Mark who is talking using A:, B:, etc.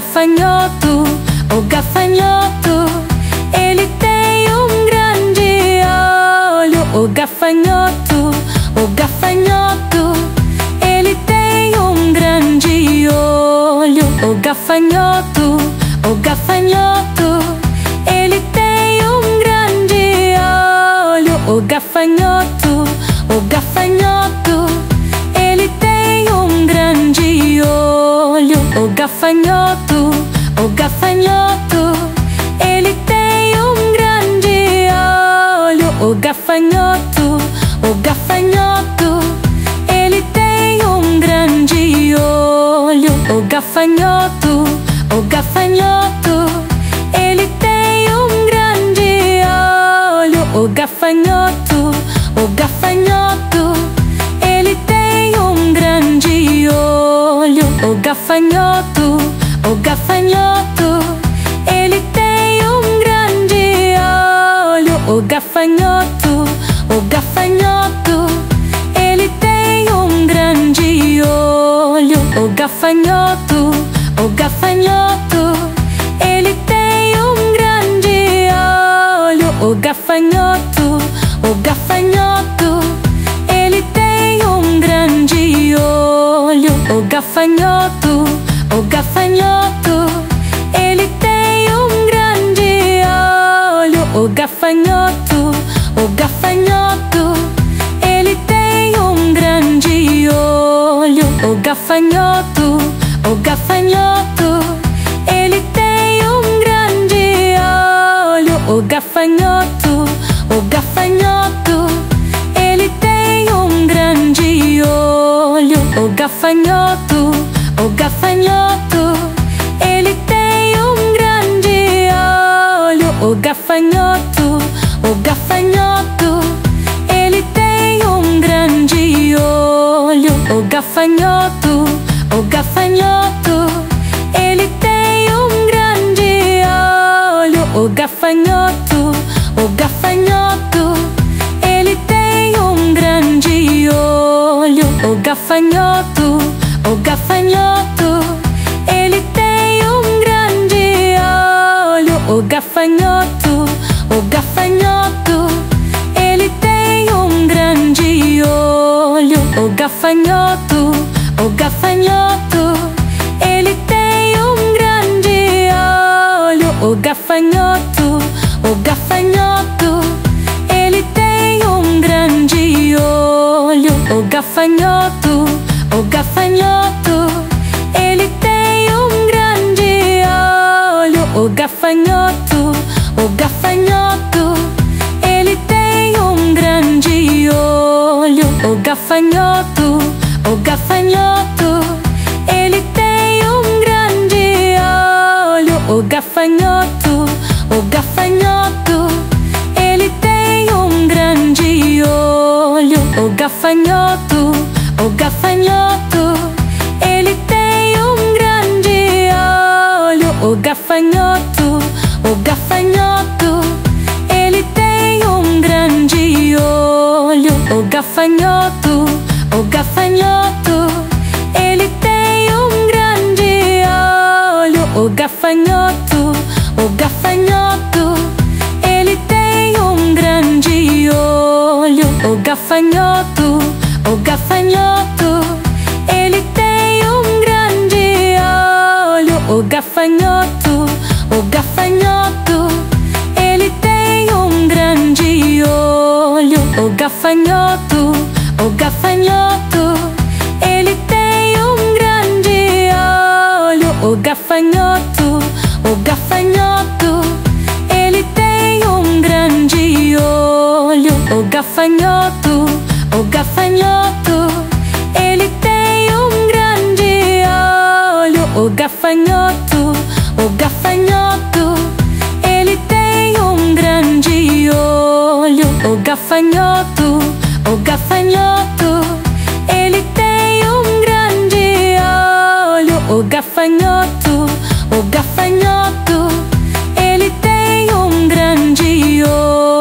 A: gafanhoto, o gafanhoto, ele tem um grande olho. O gafanhoto, o gafanhoto, ele tem um grande olho. O gafanhoto, o gafanhoto, ele tem um grande olho. O gafanhoto, o gafanhoto, ele tem um grande olho. O gafanhoto, o gafanhoto, ele tem um grande olho. O gafanhoto, o gafanhoto, ele tem um grande olho. O gafanhoto, o gafanhoto, ele tem um grande olho. O gafanhoto, o gafanhoto, ele tem um grande olho. O gafanhoto, o gafanhoto, ele tem um grande olho. O gafanhoto, o gafanhoto, ele tem um grande olho. O gafanhoto, o gafanhoto, ele tem um grande olho. O gafanhoto, o gafanhoto, ele tem um grande olho. O gafanhoto, o gafanhoto, ele tem um grande olho. O gafanhoto, o gafanhoto, ele tem um grande olho. O gafanhoto, o gafanhoto, ele tem um grande olho. O gafanhoto, o gafanhoto, ele tem um grande olho. O gafanhoto, o gafanhoto, ele tem um grande olho. O gafanhoto, o gafanhoto, ele tem um grande olho. O gafanhoto, o gafanhoto, ele tem um grande olho. O gafanhoto, o gafanhoto, ele tem um grande olho. O gafanhoto, o gafanhoto, ele tem um grande olho. O gafanhoto, o gafanhoto, ele tem um grande olho. O gafanhoto, o gafanhoto, ele tem um grande olho. O gafanhoto, o gafanhoto, ele tem um grande olho. O gafanhoto, o gafanhoto, ele tem um grande olho. O gafanhoto, o gafanhoto, ele tem um grande olho. O gafanhoto, o gafanhoto, ele tem um grande olho. O gafanhoto, o gafanhoto, ele tem um grande olho. O gafanhoto, o gafanhoto, ele tem um grande olho. O gafanhoto, o gafanhoto, ele tem um grande olho. O gafanhoto, o gafanhoto, ele tem um grande olho. O gafanhoto, o gafanhoto, ele tem um grande olho. O gafanhoto, o gafanhoto, ele tem um grande olho. O gafanhoto, o gafanhoto, ele tem um grande olho. O gafanhoto, o gafanhoto, ele tem um grande olho. O gafanhoto, o gafanhoto, ele tem um grande olho. O gafanhoto, o gafanhoto, ele tem um grande olho. O gafanhoto, o gafanhoto, ele tem um grande olho. O gafanhoto, o gafanhoto, ele tem um grande olho. O gafanhoto, o gafanhoto, ele tem um grande olho.